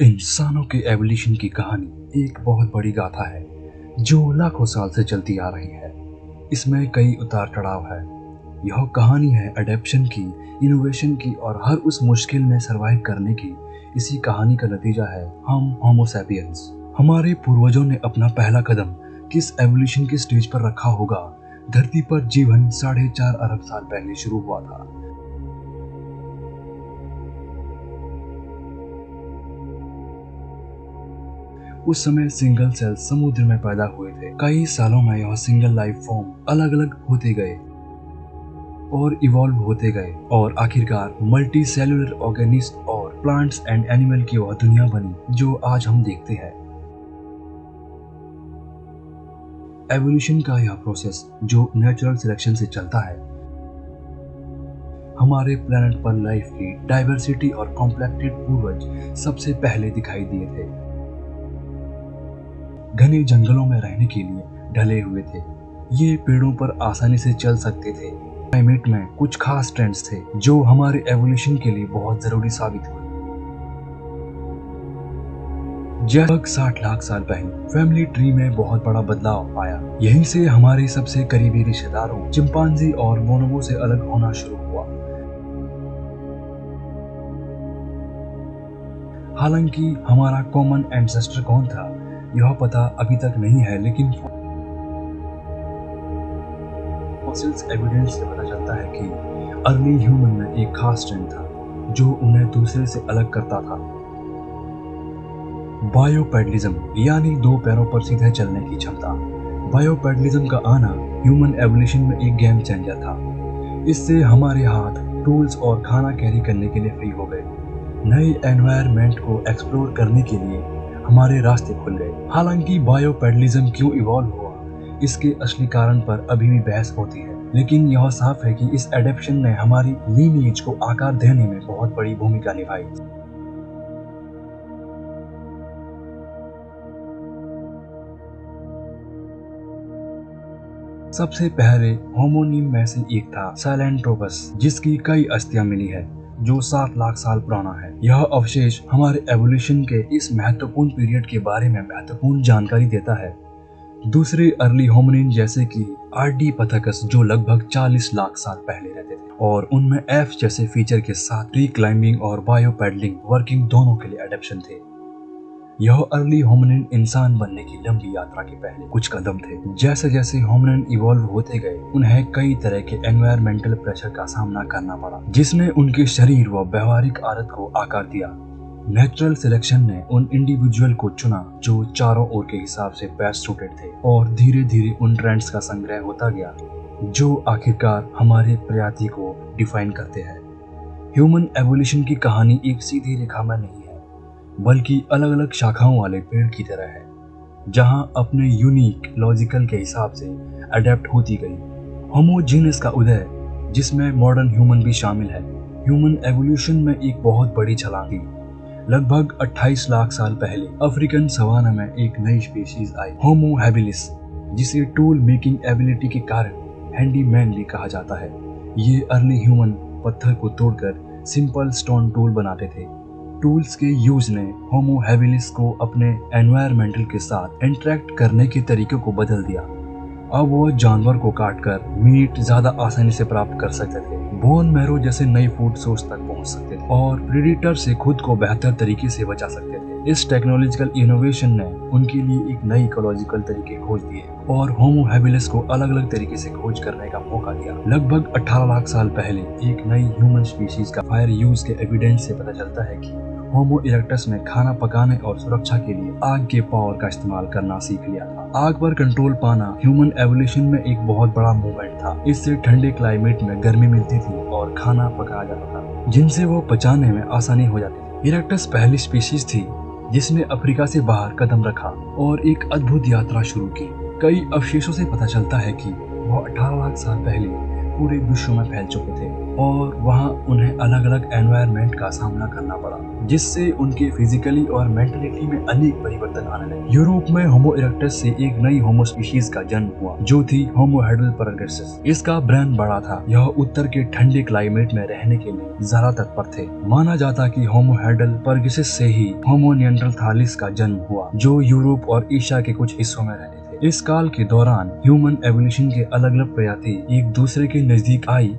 इंसानों के एवोल्यूशन की कहानी एक बहुत बड़ी गाथा है जो लाखों साल से चलती आ रही है। इसमें कई उतार चढ़ाव है। यह कहानी है अडेप्शन की, इनोवेशन की और हर उस मुश्किल में सरवाइव करने की। इसी कहानी का नतीजा है हम होमो सैपियंस। हमारे पूर्वजों ने अपना पहला कदम किस एवोल्यूशन के स्टेज पर रखा होगा? धरती पर जीवन 4.5 अरब साल पहले शुरू हुआ था। उस समय सिंगल सेल समुद्र में पैदा हुए थे। कई सालों में यह सिंगल लाइफ फॉर्म अलग अलग होते गए और इवॉल्व होते गए और आखिरकार मल्टी सेलुलर ऑर्गेनिज्म और प्लांट्स एंड एनिमल की वह दुनिया बनी जो आज हम देखते हैं। एवोल्यूशन का यह प्रोसेस जो नेचुरल सिलेक्शन से चलता है, हमारे प्लेनेट पर लाइफ की डाइवर्सिटी और कॉम्प्लेक्टेड पूर्वज सबसे पहले दिखाई दिए थे। घने जंगलों में रहने के लिए ढले हुए थे। ये पेड़ों पर आसानी से चल सकते थे। क्लाइमेट में कुछ खास ट्रेंड्स थे जो हमारे एवोल्यूशन के लिए बहुत जरूरी साबित हुए। लगभग 60 लाख साल पहले फैमिली ट्री में बहुत बड़ा बदलाव आया। यहीं से हमारे सबसे करीबी रिश्तेदारों चिंपांजी और बोनोबो से अलग होना शुरू हुआ। हालांकि हमारा कॉमन एंसेस्टर कौन था यह पता अभी तक नहीं है, लेकिन फॉसिल्स एविडेंस से पता चलता है कि अर्ली ह्यूमन में एक खास ट्रेंड था जो उन्हें दूसरे से अलग करता था। बायोपेडलिज्म यानी दो पैरों पर सीधे चलने की क्षमता। बायोपेडलिज्म का आना ह्यूमन एवोल्यूशन में एक गेम चेंजर था। इससे हमारे हाथ टूल्स और खाना कैरी करने के लिए फ्री हो गए। नए एनवायरनमेंट को एक्सप्लोर करने के लिए हमारे रास्ते खुल गए। हालांकि बायोपेडलिज्म क्यों इवॉल्व हुआ, इसके असली कारण पर अभी भी बहस होती है, लेकिन यह साफ है कि इस एडेप्शन ने हमारी लीनिएज को आकार देने में बहुत बड़ी भूमिका निभाई। सबसे पहले होमोनिम में से एक था साइलेंट्रोपस, जिसकी कई अस्थियां मिली है जो 7 लाख साल पुराना है। यह अवशेष हमारे एवोल्यूशन के इस महत्वपूर्ण पीरियड के बारे में महत्वपूर्ण जानकारी देता है। दूसरे अर्ली होमिनिन जैसे कि आर्डीपथेकस जो लगभग 40 लाख साल पहले रहते थे और उनमें एफ जैसे फीचर के साथ ट्री क्लाइंबिंग और बायोपेडलिंग वर्किंग दोनों के लिए एडेप्शन थे। यह अर्ली होमिनिन इंसान बनने की लंबी यात्रा के पहले कुछ कदम थे। जैसे जैसे होमिनिन इवॉल्व होते गए उन्हें कई तरह के एनवायरमेंटल प्रेशर का सामना करना पड़ा, जिसने उनके शरीर व व्यवहारिक आदत को आकार दिया। नेचुरल सिलेक्शन ने उन इंडिविजुअल को चुना जो चारों ओर के हिसाब से बेस्ट सूटेड थे और धीरे धीरे उन ट्रेंड्स का संग्रह होता गया जो आखिरकार हमारे प्रजाति को डिफाइन करते हैं। ह्यूमन एवोल्यूशन की कहानी एक सीधी रेखा में नहीं है, बल्कि अलग अलग शाखाओं वाले पेड़ की तरह है जहां अपने यूनिक लॉजिकल के हिसाब से अडेप्ट होती गई। होमो जीनस का उदय, जिसमें मॉडर्न ह्यूमन भी शामिल है, ह्यूमन एवोल्यूशन में एक बहुत बड़ी छलांग थी। लगभग 28 लाख साल पहले अफ्रीकन सवाना में एक नई स्पीशीज आई, होमो हैबिलिस, जिसे टूल मेकिंग एबिलिटी के कारण हैंडीमैन भी कहा जाता है। ये अर्ली ह्यूमन पत्थर को तोड़कर सिंपल स्टोन टूल बनाते थे। टूल्स के यूज ने होमो हैबिलिस को अपने एनवायरमेंटल के साथ इंटरेक्ट करने के तरीके को बदल दिया। अब वो जानवर को काटकर मीट ज्यादा आसानी से प्राप्त कर सकते थे, बोन मैरो जैसे नई फूड सोर्स तक पहुंच सकते थे और प्रेडिटर से खुद को बेहतर तरीके से बचा सकते थे। इस टेक्नोलॉजिकल इनोवेशन ने उनके लिए एक नई इकोलॉजिकल तरीके खोज दिए और होमो हैबिलिस को अलग अलग तरीके से खोज करने का मौका दिया। लगभग 18 लाख साल पहले एक नई ह्यूमन स्पीशीज का फायर यूज के एविडेंस से पता चलता है कि होमो इरेक्टस ने खाना पकाने और सुरक्षा के लिए आग के पावर का इस्तेमाल करना सीख लिया था। आग पर कंट्रोल पाना ह्यूमन एवोल्यूशन में एक बहुत बड़ा मूवमेंट था। इससे ठंडे क्लाइमेट में गर्मी मिलती थी और खाना पकाया जाता था, जिनसे वो पचाने में आसानी हो जाती थी। इरेक्टस पहली स्पीशीज थी जिसने अफ्रीका से बाहर कदम रखा और एक अद्भुत यात्रा शुरू की। कई अवशेषों से पता चलता है कि वह 18 लाख साल पहले पूरे विश्व में फैल चुके थे। और वहाँ उन्हें अलग अलग एनवायरनमेंट का सामना करना पड़ा, जिससे उनके फिजिकली और मेंटलिटी में अनेक परिवर्तन आने लगे। यूरोप में होमो इरेक्टस से एक नई होमो स्पीशीज का जन्म हुआ, जो थी होमो हेडेलबर्गेंसिस। इसका ब्रेन बड़ा था। यह उत्तर के ठंडे क्लाइमेट में रहने के लिए ज्यादा तत्पर थे। माना जाता कि होमो हेडेलबर्गेंसिस से ही होमो निएंडरथालिस का जन्म हुआ, जो यूरोप और एशिया के कुछ हिस्सों में रहते थे। इस काल के दौरान ह्यूमन एवोल्यूशन के अलग अलग प्रजाति एक दूसरे के नजदीक आई